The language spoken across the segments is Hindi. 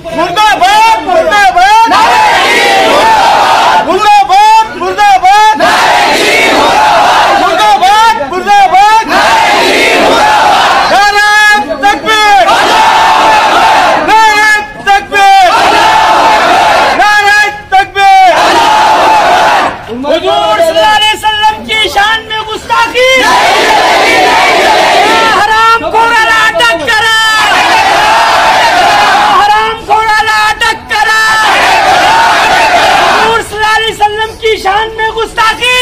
मुर्दाबाद मुर्दाबाद मुर्दाबाद मुर्दाबाद मुर्दाबाद मुर्दाबाद नारे तकबीर नारे तकबीर नारे तकबीर। हुजूर सल्लल्लाहु अलैहि वसल्लम की शान में गुस्ताखी हराम खोरा अटक करा हराम खोरा अटक करा। हुजूर सल्लल्लाहु अलैहि वसल्लम की शान में गुस्ताखी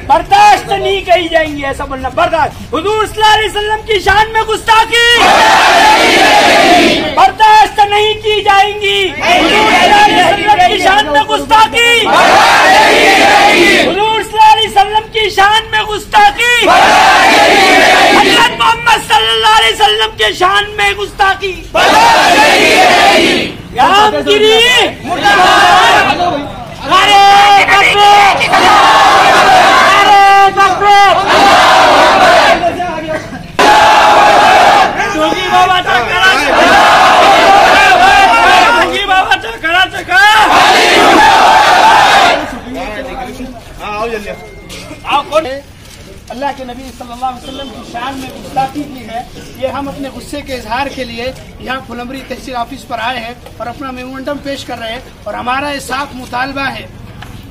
बर्दाश्त नहीं कही जाएंगी, ऐसा बोलना बर्दाश्त। हुजूर सल्लल्लाहु अलैहि वसल्लम की शान में गुस्ताखी बर्दाश्त नहीं की जाएंगी। हुजूर सल्लल्लाहु अलैहि वसल्लम की शान में गुस्ताखी हुजूर सल्लल्लाहु अलैहि वसल्लम की शान में गुस्ताखी हज़रत मोहम्मद सल्लल्लाहु अलैहि वसल्लम के शान में गुस्ताखी रामगिरी नारे तकबीर नारे तकबीर। जोगी बाबा चकरा जोगी बाबा चकरा चका अल्लाह के नबी सल्लल्लाहु अलैहि वसल्लम की शान में गुस्ताखी की है। ये हम अपने गुस्से के इजहार के लिए यहाँ फुलंबरी तहसील ऑफिस पर आए हैं और अपना मेमोरेंडम पेश कर रहे हैं। और हमारा ये साफ मुतालबा है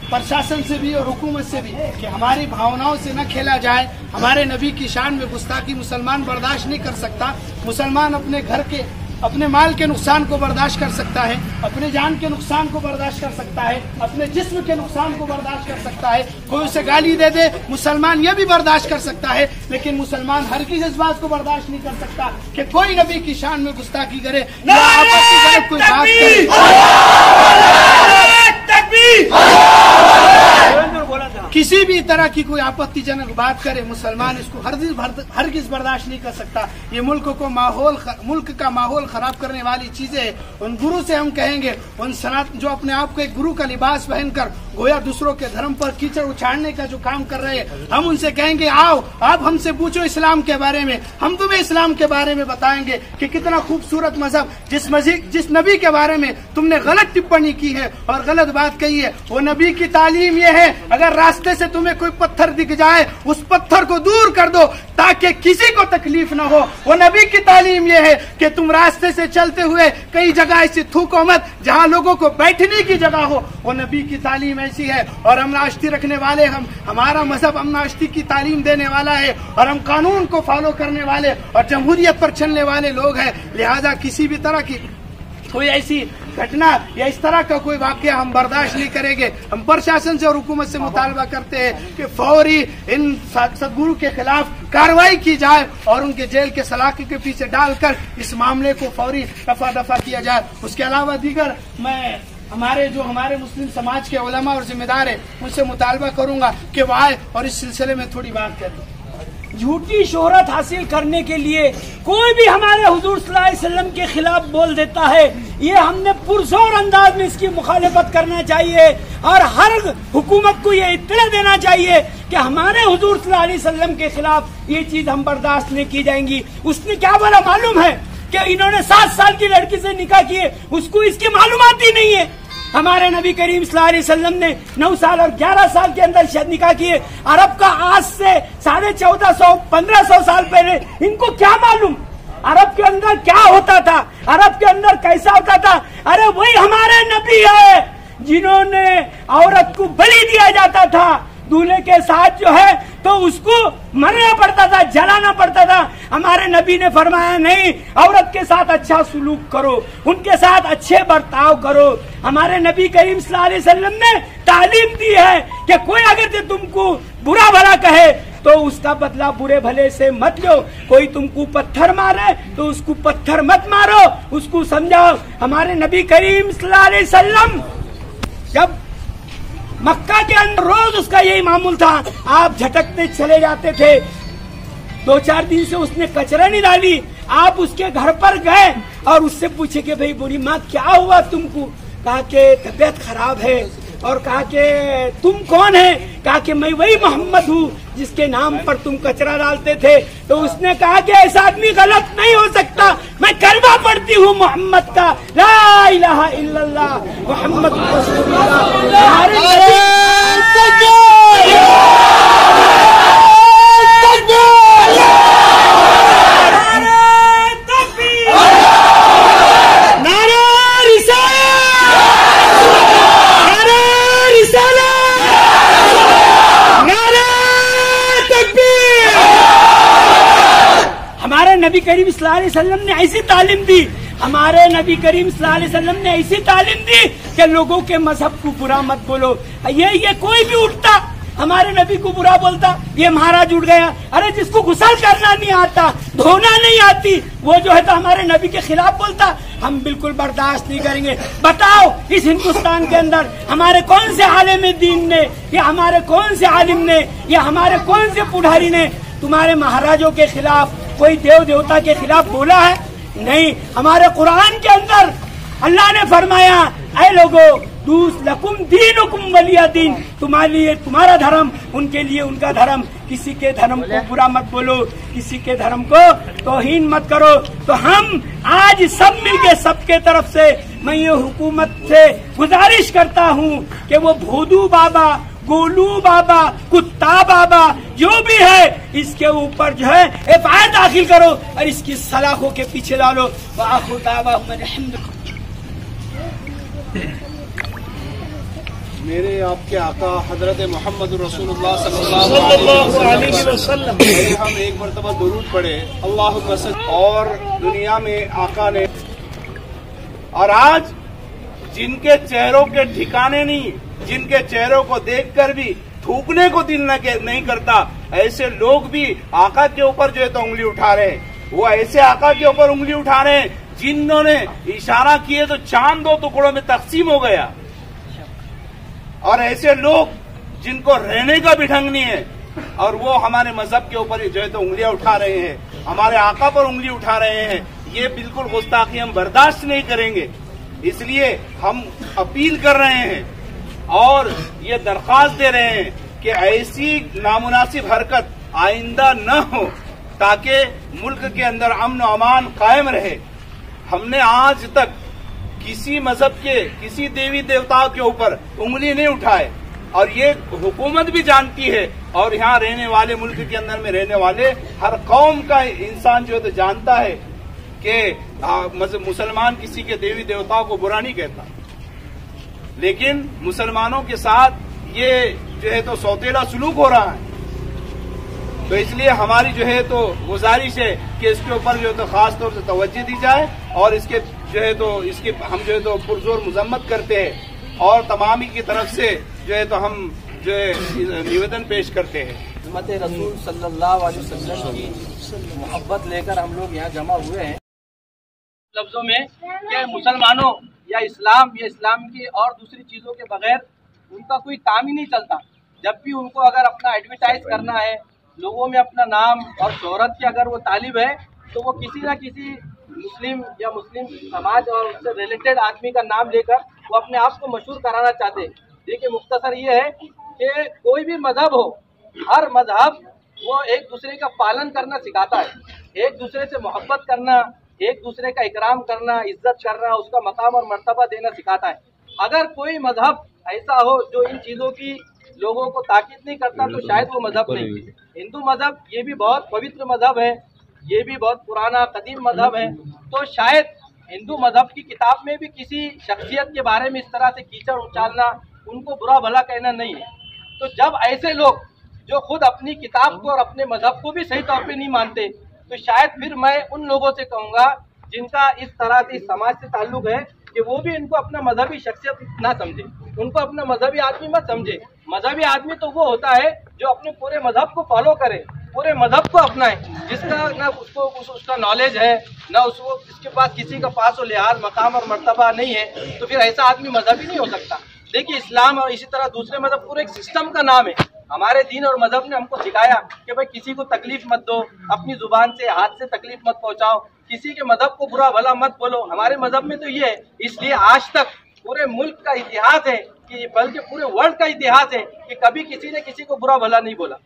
प्रशासन से भी और हुकूमत से भी कि हमारी भावनाओं से न खेला जाए। हमारे नबी की शान में गुस्ताखी मुसलमान बर्दाश्त नहीं कर सकता। मुसलमान अपने घर के अपने माल के नुकसान को बर्दाश्त कर सकता है, अपने जान के नुकसान को बर्दाश्त कर सकता है, अपने जिस्म के नुकसान को बर्दाश्त कर सकता है। कोई उसे गाली दे दे मुसलमान ये भी बर्दाश्त कर सकता है, लेकिन मुसलमान हर किसी इस बात को बर्दाश्त नहीं कर सकता कि कोई नबी की शान में गुस्ताखी करे या आपत्तिजनक कोई बात करे। किसी भी तरह की कोई आपत्तिजनक बात करे मुसलमान इसको हरगिज़ बर्दाश्त नहीं कर सकता। ये मुल्क का माहौल खराब करने वाली चीजें उन गुरु से हम कहेंगे, उन सनातन जो अपने आप को एक गुरु का लिबास पहनकर गोया दूसरों के धर्म पर कीचड़ उछाड़ने का जो काम कर रहे हैं, हम उनसे कहेंगे आओ आप हमसे पूछो इस्लाम के बारे में, हम तुम्हें इस्लाम के बारे में बताएंगे कि कितना खूबसूरत मजहब जिस नबी के बारे में तुमने गलत टिप्पणी की है और गलत बात कही है, वो नबी की तालीम ये है अगर रास्ते से तुम्हें कोई पत्थर दिख जाए उस पत्थर को दूर कर दो ताकि किसी को तकलीफ न हो। वो नबी की तालीम ये है कि तुम रास्ते से चलते हुए कई जगह ऐसी थूको मत जहाँ लोगों को बैठने की जगह हो। वो नबी की तालीम ऐसी है। और अमनाश्ती रखने वाले हमारा मजहब अमनाश्ती की तालीम देने वाला है और हम कानून को फॉलो करने वाले और जमहूरियत पर चलने वाले लोग हैं। लिहाजा किसी भी तरह की कोई ऐसी घटना या इस तरह का कोई वाकया हम बर्दाश्त नहीं करेंगे। हम प्रशासन से और हुकूमत से मुतालबा करते हैं कि फौरी इन सदगुरु के खिलाफ कार्रवाई की जाए और उनके जेल के सलाखे के पीछे डालकर इस मामले को फौरी रफा दफा किया जाए। उसके अलावा दीगर मैं हमारे मुस्लिम समाज के उलमा और जिम्मेदार है उनसे मुतालबा करूंगा कि वो आए और इस सिलसिले में थोड़ी बात करें। झूठी शोहरत हासिल करने के लिए कोई भी हमारे हुजूर सल्लल्लाहु अलैहि वसल्लम के खिलाफ बोल देता है, ये हमने पुरजोर अंदाज में इसकी मुखालिफत करना चाहिए और हर हुकूमत को ये इत्तला देना चाहिए कि हमारे हुजूर सल्लल्लाहु अलैहि वसल्लम के खिलाफ ये चीज हम बर्दाश्त नहीं की जाएंगी। उसने क्या बोला मालूम है कि इन्होंने 7 साल की लड़की से निकाह किए, उसको इसकी मालूमात ही नहीं है। हमारे नबी करीम सल्लल्लाहु अलैहि वसल्लम ने 9 साल और 11 साल के अंदर शादी निकाह किए। अरब का आज से 1450-1500 साल पहले इनको क्या मालूम अरब के अंदर क्या होता था, अरब के अंदर कैसा होता था। अरे वही हमारे नबी है जिन्होंने औरत को बलि दिया जाता था, दूल्हे के साथ जो है तो उसको मरना पड़ता था, जलाना पड़ता था। हमारे नबी ने फरमाया नहीं, औरत के साथ अच्छा सुलूक करो, उनके साथ अच्छे बर्ताव करो। हमारे नबी करीम सल्लल्लाहु अलैहि वसल्लम ने तालीम दी है कि कोई अगर तुमको बुरा भला कहे तो उसका बदला बुरे भले से मत लो। कोई तुमको पत्थर मारे तो उसको पत्थर मत मारो, उसको समझाओ। हमारे नबी करीम सल्लल्लाहु अलैहि वसल्लम जब मक्का के अंदर रोज उसका यही मामूल था, आप झटकते चले जाते थे। 2-4 दिन से उसने कचरा नहीं डाली, आप उसके घर पर गए और उससे पूछे कि भाई बूढ़ी माँ क्या हुआ तुमको? कहा कि तबीयत खराब है, और कहा कि तुम कौन है? कहा कि मैं वही मोहम्मद हूँ जिसके नाम पर तुम कचरा डालते थे। तो उसने कहा कि ऐसा आदमी गलत नहीं हो सकता, मैं कलमा पढ़ती हूँ मोहम्मद का, ला इलाहा इल्लल्लाह मोहम्मद रसूलुल्लाह। नबी करीम सल्लल्लाहु अलैहि वसल्लम ने ऐसी तालीम दी, हमारे नबी करीम सल्लल्लाहु अलैहि वसल्लम ने ऐसी तालीम दी कि लोगों के मजहब को बुरा मत बोलो। ये कोई भी उठता हमारे नबी को बुरा बोलता, ये महाराज उठ गया। अरे जिसको गुस्ल करना नहीं आता, धोना नहीं आती, वो जो है तो हमारे नबी के खिलाफ बोलता, हम बिल्कुल बर्दाश्त नहीं करेंगे। बताओ इस हिंदुस्तान के अंदर हमारे कौन से आलिम दीन ने, या हमारे कौन से आलिम ने, या हमारे कौन से पुजारी ने तुम्हारे महाराजों के खिलाफ, कोई देव देवता के खिलाफ बोला है? नहीं। हमारे कुरान के अंदर अल्लाह ने फरमाया, ऐ लोगो दूस लकुम दीनुकुम वलिया दीन, तुम्हारे लिए तुम्हारा धर्म, उनके लिए उनका धर्म। किसी के धर्म को बुरा मत बोलो, किसी के धर्म को तौहीन मत करो। तो हम आज सब मिलके सबके तरफ से मैं ये हुकूमत से गुजारिश करता हूँ कि वो भोदू बाबा, गोलू बाबा, कुत्ता बाबा जो भी है, इसके ऊपर जो है एफआईआर दाखिल करो और इसकी सलाखों के पीछे डालो। मेरे आपके आका हजरत मोहम्मद रसूलुल्लाह सल्लल्लाहु अलैहि वसल्लम हम एक मरतबा दुरूद पढ़े अल्लाहुम्मा सल्ली। और दुनिया में आका ने, और आज जिनके चेहरों के ठिकाने नहीं, जिनके चेहरों को देखकर भी थूकने को दिल नहीं करता, ऐसे लोग भी आका के ऊपर जो है तो उंगली उठा रहे हैं। वो ऐसे आका के ऊपर उंगली उठा रहे हैं जिन्होंने इशारा किए तो चांद 2 टुकड़ों में तकसीम हो गया। और ऐसे लोग जिनको रहने का भी ढंग नहीं है, और वो हमारे मजहब के ऊपर जो है तो उंगलियां उठा रहे हैं, हमारे आका पर उंगली उठा रहे हैं। ये बिल्कुल गुस्ताखी हम बर्दाश्त नहीं करेंगे। इसलिए हम अपील कर रहे हैं और ये दरख्वास्त दे रहे हैं कि ऐसी नामुनासिब हरकत आइंदा न हो, ताकि मुल्क के अंदर अमन और अमान कायम रहे। हमने आज तक किसी मजहब के, किसी देवी देवताओं के ऊपर उंगली नहीं उठाए, और ये हुकूमत भी जानती है, और यहाँ रहने वाले, मुल्क के अंदर में रहने वाले हर कौम का इंसान जो है तो जानता है कि मुसलमान किसी के देवी देवताओं को बुरा नहीं कहता। लेकिन मुसलमानों के साथ ये जो है तो सौतेला सलूक हो रहा है। तो इसलिए हमारी जो है तो गुजारिश है कि इसके ऊपर जो है तो खास तौर से तवज्जो दी जाए, और इसके जो है तो इसकी हम जो है तो पुरजोर मजम्मत करते हैं, और तमामी की तरफ से जो है तो हम जो है निवेदन पेश करते हैं। उम्मत रसूल सल्लल्लाहु अलैहि वसल्लम की मोहब्बत लेकर हम लोग यहाँ जमा हुए हैं। लफ्जों में कि मुसलमानों या इस्लाम की और दूसरी चीजों के बगैर उनका कोई काम ही नहीं चलता। जब भी उनको अगर अपना एडवर्टाइज करना है, लोगों में अपना नाम और शोहरत की अगर वो तालिब है, तो वो किसी न किसी मुस्लिम या मुस्लिम समाज और उससे रिलेटेड आदमी का नाम लेकर वो अपने आप को मशहूर कराना चाहते हैं। देखिए, मुख्तसर ये है कि कोई भी मजहब हो, हर मजहब वो एक दूसरे का पालन करना सिखाता है, एक दूसरे से मोहब्बत करना, एक दूसरे का इकराम करना, इज्जत करना, उसका मकाम और मर्तबा देना सिखाता है। अगर कोई मजहब ऐसा हो जो इन चीज़ों की लोगों को ताकीद नहीं करता, तो शायद वो मजहब नहीं। हिंदू मजहब ये भी बहुत पवित्र मजहब है, ये भी बहुत पुराना कदीम मजहब है। तो शायद हिंदू मजहब की किताब में भी किसी शख्सियत के बारे में इस तरह से कीचड़ उछालना, उनको बुरा भला कहना नहीं है। तो जब ऐसे लोग जो खुद अपनी किताब को और अपने मजहब को भी सही तौर पे नहीं मानते, तो शायद फिर मैं उन लोगों से कहूँगा जिनका इस तरह से समाज से ताल्लुक है कि वो भी इनको अपना मजहबी शख्सियत ना समझे, उनको अपना मजहबी आदमी मत समझे। मजहबी आदमी तो वो होता है जो अपने पूरे मजहब को फॉलो करे, पूरे मजहब को अपनाए, जिसका ना उसको उसका नॉलेज है, ना उसको इसके पास किसी का पास वो लिहाज मकाम और मर्तबा नहीं है, तो फिर ऐसा आदमी मजहबी नहीं हो सकता। देखिए, इस्लाम और इसी तरह दूसरे मजहब पूरे एक सिस्टम का नाम है। हमारे दीन और मजहब ने हमको सिखाया कि भाई किसी को तकलीफ मत दो, अपनी जुबान से हाथ से तकलीफ मत पहुंचाओ, किसी के मजहब को बुरा भला मत बोलो। हमारे मजहब में तो ये है। इसलिए आज तक पूरे मुल्क का इतिहास है कि बल्कि पूरे वर्ल्ड का इतिहास है कि कभी किसी ने किसी को बुरा भला नहीं बोला।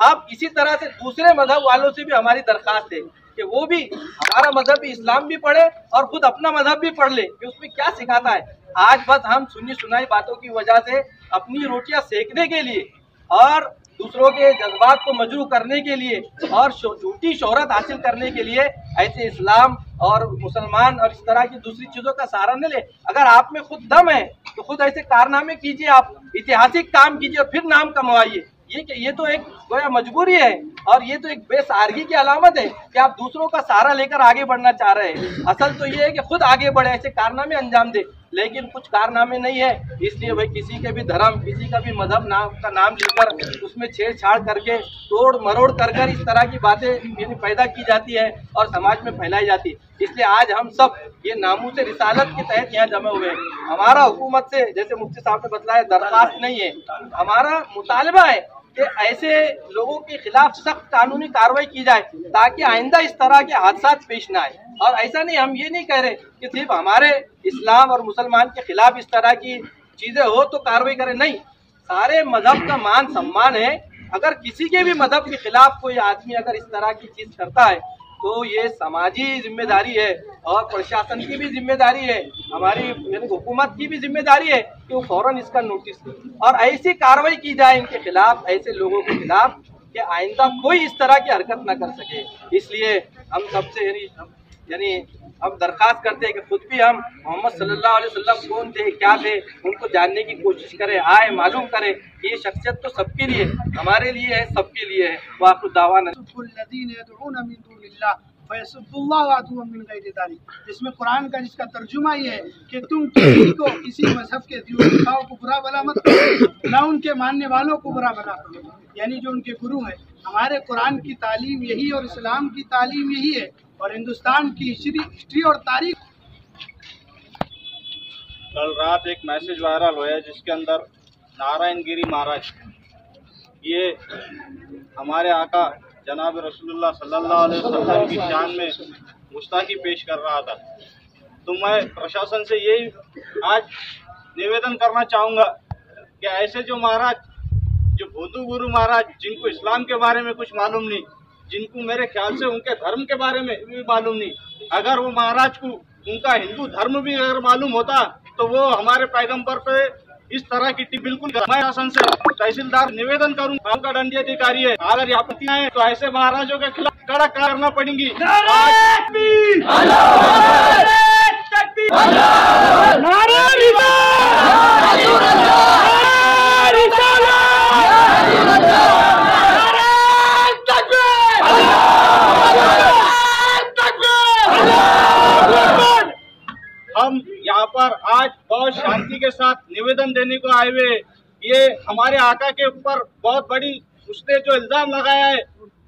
अब इसी तरह से दूसरे मजहब वालों से भी हमारी दरखास्त है कि वो भी हमारा मजहब भी इस्लाम भी पढ़े और खुद अपना मजहब भी पढ़ ले कि उसमें क्या सिखाता है। आज बस हम सुनी सुनाई बातों की वजह से अपनी रोटियां सेकने के लिए और दूसरों के जज्बात को मजरू करने के लिए और झूठी शोहरत हासिल करने के लिए ऐसे इस्लाम और मुसलमान और इस तरह की दूसरी चीजों का सहारा न ले। अगर आप में खुद दम है तो खुद ऐसे कारनामे कीजिए, आप ऐतिहासिक काम कीजिए और फिर नाम कमवाइए। ये तो एक गोया मजबूरी है और ये तो एक बेसहारगी की अलामत है कि आप दूसरों का सहारा लेकर आगे बढ़ना चाह रहे हैं। असल तो ये है कि खुद आगे बढ़े, ऐसे कारनामे अंजाम दे, लेकिन कुछ कारनामे नहीं है। इसलिए भाई किसी के भी धर्म, किसी का भी मजहब का नाम लेकर उसमें छेड़छाड़ करके तोड़ मरोड़ कर इस तरह की बातें पैदा की जाती है और समाज में फैलाई जाती है। इसलिए आज हम सब ये नामूस रिसालत के तहत यहाँ जमे हुए हैं। हमारा हुकूमत से, जैसे मुफ्ती साहब ने बतलाया, दरखास्त नहीं है, हमारा मुतालबा है कि ऐसे लोगों के खिलाफ सख्त कानूनी कार्रवाई की जाए ताकि आइंदा इस तरह के हादसा पेश न आए। और ऐसा नहीं, हम ये नहीं कह रहे कि सिर्फ हमारे इस्लाम और मुसलमान के खिलाफ इस तरह की चीजें हो तो कार्रवाई करें, नहीं, सारे मजहब का मान सम्मान है। अगर किसी के भी मजहब के खिलाफ कोई आदमी अगर इस तरह की चीज करता है तो ये समाजी जिम्मेदारी है और प्रशासन की भी जिम्मेदारी है, हमारी यानी हुकूमत की भी जिम्मेदारी है कि वो फौरन इसका नोटिस ले और ऐसी कार्रवाई की जाए इनके खिलाफ, ऐसे लोगों के खिलाफ कि आइंदा कोई इस तरह की हरकत न कर सके। इसलिए हम सबसे यानी अब दरखास्त करते हैं कि खुद भी हम मोहम्मद सल्लल्लाहु अलैहि वसल्लम कौन थे, क्या थे, उनको जानने की कोशिश करें, आए मालूम करें कि ये शख्सियत तो सबके लिए, हमारे लिए है, सबके लिए है। वाक़िअ दावाना इसमें कुरान का जिसका तर्जुमा ये है कि तुम किसी को, किसी मजहब के दियों को बुरा भला मत करो, न उनके मानने वालों को बुरा भला करो, यानी जो उनके गुरु है। हमारे कुरान की तालीम यही और इस्लाम की तालीम यही है और हिंदुस्तान की हिस्ट्री और तारीख। कल रात एक मैसेज वायरल हुआ है जिसके अंदर नारायण गिरी महाराज ये हमारे आका जनाब रसूलुल्लाह सल्लल्लाहु अलैहि वसल्लम की शान में गुस्ताखी पेश कर रहा था। तो मैं प्रशासन से यही आज निवेदन करना चाहूँगा कि ऐसे जो महाराज, जो भूतू गुरु महाराज, जिनको इस्लाम के बारे में कुछ मालूम नहीं, जिनको मेरे ख्याल से उनके धर्म के बारे में भी मालूम नहीं, अगर वो महाराज को उनका हिंदू धर्म भी अगर मालूम होता तो वो हमारे पैगंबर पे इस तरह की टिप्पणी बिल्कुल। मैं शासन से तहसीलदार निवेदन करूंगा, आपका दंडी अधिकारी है, अगर आपत्तियां हैं तो ऐसे महाराजों के खिलाफ कड़क करना पड़ेगी। हम यहाँ पर आज बहुत शांति के साथ निवेदन देने को आए हुए। ये हमारे आका के ऊपर बहुत बड़ी उसने जो इल्जाम लगाया है,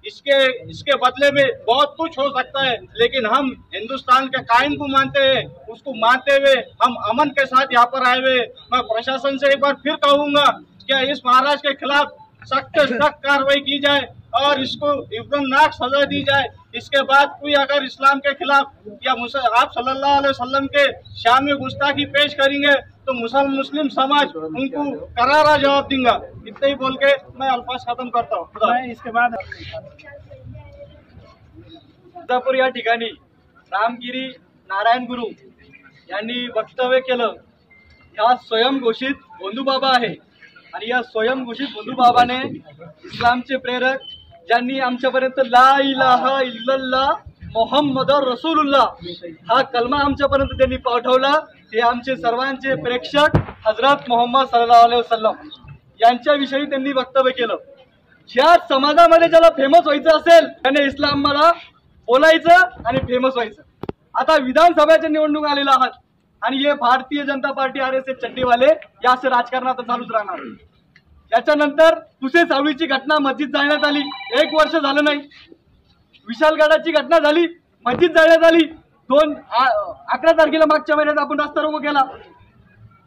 इसके बदले में बहुत कुछ हो सकता है, लेकिन हम हिंदुस्तान के कायम को मानते हैं, उसको मानते हुए हम अमन के साथ यहाँ पर आए हुए। मैं प्रशासन से एक बार फिर कहूँगा कि इस महाराज के खिलाफ सख्त से सख्त कार्रवाई की जाए और इसको इब्रामनाक सजा दी जाए। इसके बाद कोई अगर इस्लाम के खिलाफ या आप सल्लल्लाहु अलैहि वसल्लम के शान में गुस्ताखी पेश करेंगे तो मुस्लिम समाज उनको करारा जवाब देगा। इतना ही बोल के मैं अल्फाज खत्म करता हूँ। मैं इसके बाद तुळजापूर या ठिकाणी रामगिरी नारायण गुरु यांनी वक्तव्य केलं। ह्या स्वयंघोषित भोंदूबाबा आहे आणि या स्वयंघोषित भोंदूबाबाने इस्लामचे प्रेरक, ज्यांनी आमच्यापर्यंत ला इलाहा इल्लल्लाह मोहम्मद रसूलुल्लाह हा कलमा आमच्यापर्यंत त्यांनी पाठवला, ते आमचे सर्वांचे प्रेक्षक हजरत मोहम्मद सल्लल्लाहु अलैहि वसल्लम यांच्याविषयी त्यांनी वक्तव्य केलं। ज्या समाजामध्ये ज्याला फेमस व्हायचं असेल त्याने इस्लामला बोलायचं आणि फेमस व्हायचं। आता विधानसभेच्या निवडणूक आलेल्या आहात आणि हे भारतीय जनता पार्टी RSS चड्डीवाले या असे राजकारणात चालूच राहणार। याच्यानंतर पुसे सावळीची घटना, मस्जिद जाळण्यात आली, 1 वर्ष झालं नाही। विशालगडाची घटना झाली, मस्जिद जाळण्यात आली, 11 तारखेला मागच्या महिन्यात आपण रस्ता रोको केला।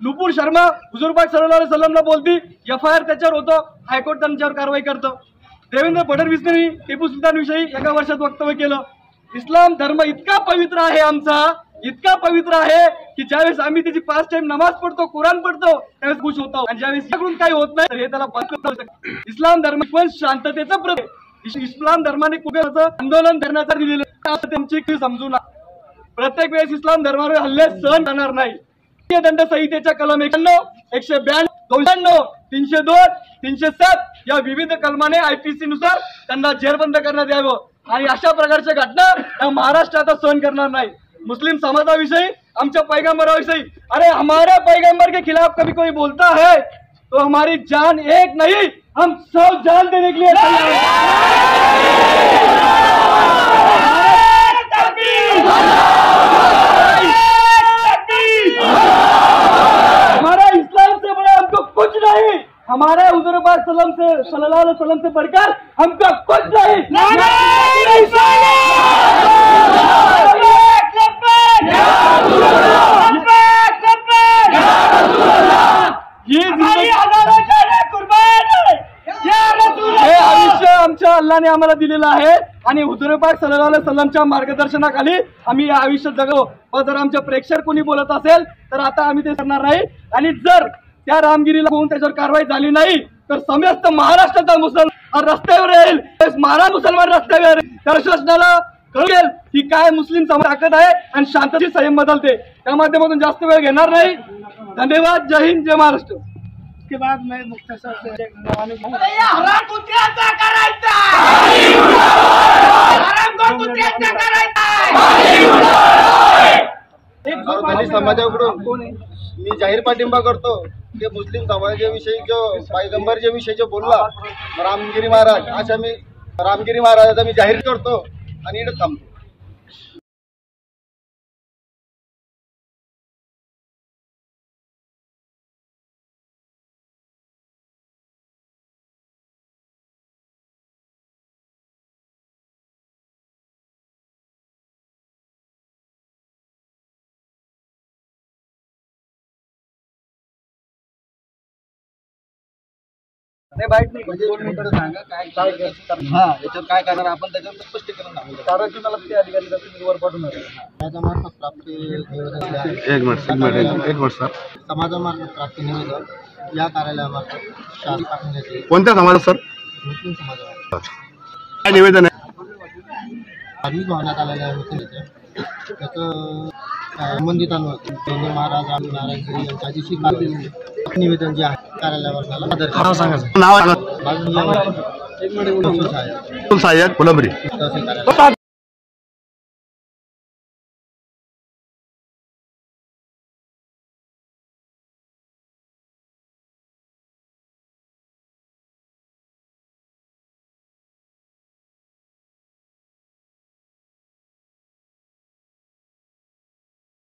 नुपूर शर्मा हुजूर पाक सल्लल्लाहु अलैहि वसल्लमला बोलती, FIR त्याच्यावर होतं, हायकोर्ट त्यांच्यावर कारवाई करतं। देवेंद्र फडणवीसने टिपू सुलतान विषयी 1 वर्षात वक्तव्य केलं। इस्लाम धर्म इतका पवित्र आहे आमचा, इतका पवित्र आहे की ज्यावेळेस आम्ही त्याची 5 टाइम नमाज पढ़तो, कुराण पढ़तो, त्यावेळेस खुश होतो, आणि ज्यावेळेस याकडून काही होत नाही तर हे त्याला बंद करतो. इस्लाम धर्म पण शांततेचं प्रतीक. इस्लाम धर्माने कुठे आंदोलन करण्याचा दिलेलं त्यांची समजू ना. प्रत्येक वेळेस इस्लाम धर्मावर हल्ले सहन करणार नाही. दंड संहितेच्या कलम 91, 192, 292, 302, 307 या विविध कलमाने IPC नुसार त्यांना जेरबंद करण्यात यावं, आणि अशा प्रकारच्या घटना या महाराष्ट्रात सहन करणार नाही. मुस्लिम समाजाविषयी, आमच्या पैगंबराविषयी, अरे हमारे पैगंबर के खिलाफ कभी कोई बोलता है तो हमारी जान एक नहीं, हम 100 जान देने के लिए तैयार हमारा इस्लाम से बड़ा हमको कुछ नहीं, हमारे हुजूर पाक सल्लल्लाहु अलैहि वसल्लम से बढ़कर हमको कुछ नहीं. हे आयुष्य आमच्या अल्लाने आम्हाला दिलेलं आहे, आणि हुजूर पाक सल्लल्लाहु अलैहि वसल्लमच्या मार्गदर्शनाखाली आम्ही हे आयुष्य जगलो. पण जर आमचे प्रेक्षक कोणी बोलत असेल तर आता आम्ही ते करणार नाही, आणि जर त्या रामगिरीला होऊन त्याच्यावर कारवाई झाली नाही तर समस्त महाराष्ट्राचा मुसलमान रस्त्यावर येईल. महाराष्ट्र मुसलमान रस्त्यावर येईल. प्रशासनाला कळेल की काय मुस्लिम समाज ताकद आहे आणि शांततेची संयम बदलते. त्या माध्यमातून जास्त वेळ घेणार नाही. धन्यवाद. जय हिंद, जय महाराष्ट्र. उसके बाद मैं मुख्तसर से समाजाकडून मी जाहीर पाठिंबा करतो की मुस्लिम समाजाविषयी जो पैगंबरच्या विषयी जो बोलला रामगिरी महाराज, अशा मी रामगिरी महाराजाचा मी जाहीर करतो आणि इकडे थांबतो. हा, याच्यात काय करणार आपण त्याच्यात स्पष्टीकरण कारण की मला ते अधिकारी तुम्ही वर पाठवणार समाजामार्फत प्राप्त समाजामार्फत प्राप्त निवेदन या कार्यालयामार्फत शासन पाठवण्यात येईल. कोणत्या समाजात सर? मुस्लिम समाजामार्फत. काय निवेदन आहे? धार्मिक वाहनात आलेलं आहे मुस्लिम त्याचं संबंधितांवर महाराज राम नारायणगिरी यांच्या दिवशी निवेदन जे आहे कार्यालयावर नाव सांगा. माझं नाव साहेब कोलंबरी. तहसील कार्यालय.